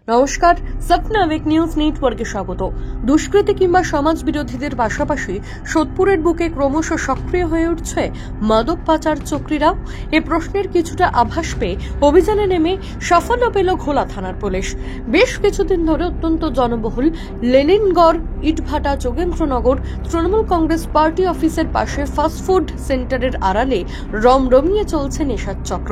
নমস্কার, সপনা week news নেটওয়ার্কে স্বাগত। দুষ্কৃতী কিংবা সমাজ বিরোধীদের পাশাপাশি সোদপুরের বুকে ক্রমশ সক্রিয় হয়ে উঠছে মাদক পাচার চক্রীরাও। এ প্রশ্নের কিছুটা আভাস পেয়ে অভিযানে নেমে সাফল্য পেল ঘোলা থানার পুলিশ। বেশ কিছুদিন ধরে অত্যন্ত জনবহুল লেনিনগড় ইটভাটা যোগেন্দ্রনগর তৃণমূল কংগ্রেস পার্টি অফিসের পাশে ফাস্টফুড সেন্টারের আড়ালে রমরমিয়ে চলছে নেশার চক্র।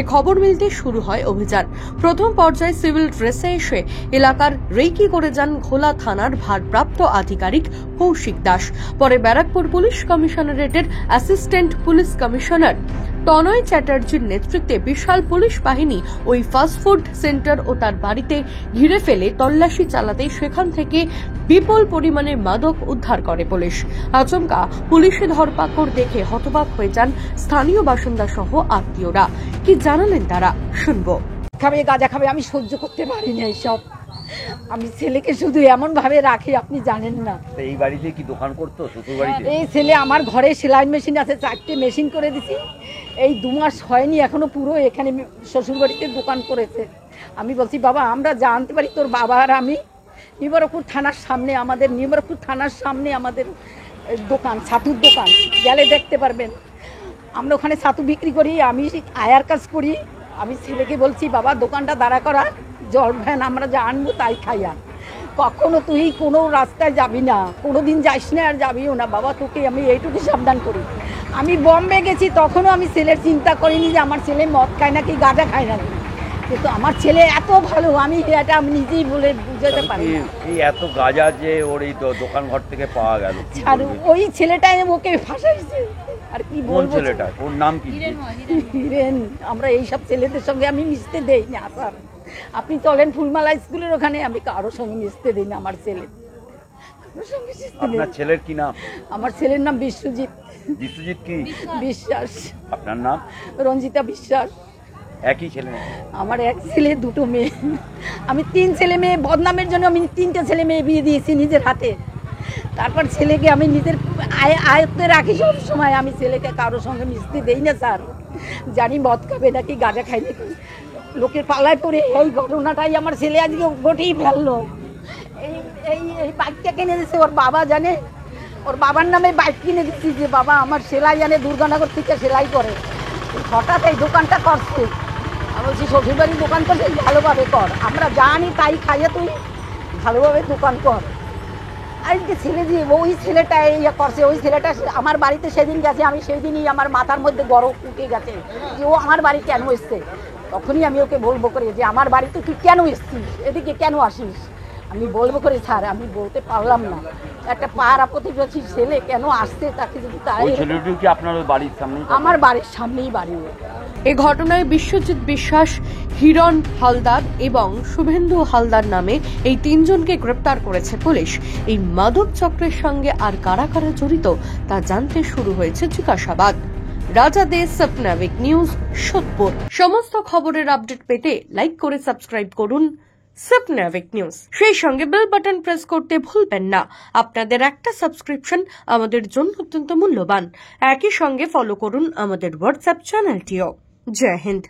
এ খবর মিলতে শুরু হয় অভিযান। প্রথম পর্যায়ে সিভিল ড্রেসে এসে এলাকার রেকি করে যান ঘোলা থানার ভারপ্রাপ্ত আধিকারিক কৌশিক দাস। পরে ব্যারাকপুর পুলিশ কমিশনারেটের অ্যাসিস্ট্যান্ট পুলিশ কমিশনার তনয় চ্যাটার্জির নেতৃত্বে বিশাল পুলিশ বাহিনী ওই ফাস্টফুড সেন্টার ও তার বাড়িতে ঘিরে ফেলে তল্লাশি চালাতে সেখান থেকে বিপুল পরিমাণে মাদক উদ্ধার করে পুলিশ। আচমকা পুলিশে ধরপাকড় দেখে হতবাক হয়ে যান স্থানীয় বাসিন্দা সহ আত্মীয়রা। কি জানালেন তারা, শুনবো। খাবে গাঁজা খাবে, আমি সহ্য করতে পারি না এইসব। আমি ছেলেকে শুধু এমন ভাবে রাখি আপনি জানেন না। এই বাড়িতে কি দোকান করতো? শ্বশুর বাড়িতে? এই ছেলে আমার ঘরে সেলাই মেশিন আছে, 4টে মেশিন করে দিছি। এই 2 মাস হয়নি এখনো, পুরো এখানে শ্বশুর বাড়িতে দোকান করেছে। আমি বলছি বাবা আমরা জানতে পারি তোর বাবা আর আমি নিবারকপুর থানার সামনে, আমাদের নিবারকপুর থানার সামনে আমাদের দোকান, ছাতুর দোকান, গেলে দেখতে পারবেন। আমরা ওখানে ছাতু বিক্রি করি, আমি আয়ার কাজ করি। আমি ছেলেকে বলছি বাবা দোকানটা দাঁড়া করা, জল ভ্যান আমরা যা আনবো তাই খাইয়া, কখনো তুই কোনো রাস্তায় যাবি না, কোনোদিন যাইস না আর যাবিও না বাবা, তোকে আমি এইটুকু সাবধান করি। আমি বম্বে গেছি তখনও আমি ছেলের চিন্তা করিনি যে আমার ছেলে মদ খায় নাকি গাঁজা খায় নাকি, কিন্তু আমার ছেলে এত ভালো আমি এটা আমি নিজেই বলে বুঝাতে পারি না। এই এত গাঁজা যে ওর এই দোকান ঘর থেকে পাওয়া গেল, আর ওই ছেলেটাই ওকে ফাঁসাইছে। আর কি বলবো, ছেলেটা ওর নাম কি? হিরেন। আমরা এইসব ছেলেদের সঙ্গে আমি মিশতে দেই না স্যার। আপনি চলেন ফুলমালা স্কুলের ওখানে, আমি কারোর সঙ্গে মিশতে দিই না আমার ছেলে। আপনার ছেলের কি নাম? আমার ছেলের নাম বিশ্বজিৎ। বিশ্বজিৎ কি বিশ্বাস। আপনার নাম? রঞ্জিতা বিশ্বাস। একই ছেলে? আমার এক ছেলে 2 মেয়ে। আমি 3 ছেলে মেয়ে, বদনামের জন্য আমি 3টে ছেলে মেয়ে বিয়ে দিয়েছি নিজের হাতে। তারপর ছেলেকে আমি নিজের আয়ত্তে রাখি সব সময়। আমি ছেলেকে কারোর সঙ্গে মিশতে দেই না স্যার। জানি মদ খাবে নাকি গাঁজা খাই নাকি, লোকের পাল্লায় পড়ে এই ঘটনাটাই আমার ছেলে আজকে ঘটেই ফেললো। এই এই এই বাইকটা কিনে দিচ্ছে ওর বাবা, জানে ওর বাবার নামে বাইক কিনে দিচ্ছি যে বাবা আমার সেলাই জানে, দুর্গানগর থেকে সেলাই করে। হঠাৎ এই দোকানটা করছে। আমি বলছি শ্বশুরবাড়ির দোকান করছে, ভালোভাবে কর, আমরা জানি তাই খাইয়ে, তুই ভালোভাবে দোকান কর। আজকে ছেলে যে ওই ছেলেটা ইয়ে করছে, ওই ছেলেটা আমার বাড়িতে সেদিন গেছে, আমি সেই দিনই আমার মাথার মধ্যে গরম উঠে গেছে যে ও আমার বাড়ি কেন এসছে। তখনই আমি ওকে বলবো করে যে আমার বাড়িতে তুই কেন এসছিস, এদিকে কেন আসিস। আমি বলবো করে স্যার আমি বলতে পারলাম না, একটা পাড়া প্রতিবেশী ছেলে কেন আসছে, তাকে যদি তাই কি আপনার বাড়ির সামনে? আমার বাড়ির সামনেই বাড়ি। এ ঘটনায় বিশ্বজিৎ বিশ্বাস, হিরণ হালদার এবং শুভেন্দু হালদার নামে এই 3 জনকে গ্রেপ্তার করেছে পুলিশ। এই মাদক চক্রের সঙ্গে আর কারা কারা জড়িত তা জানতে শুরু হয়েছে জিজ্ঞাসাবাদ। রাজা দে, সপনা উইক নিউজ, সোদপুর। সমস্ত খবরের আপডেট পেতে লাইক করে সাবস্ক্রাইব করুন সপনা উইক নিউজ। সেই সঙ্গে বেল বাটন প্রেস করতে ভুলবেন না। আপনাদের একটা সাবস্ক্রিপশন আমাদের জন্য অত্যন্ত মূল্যবান। একই সঙ্গে ফলো করুন আমাদের হোয়াটসঅ্যাপ চ্যানেলটিও। জয় হিন্দ।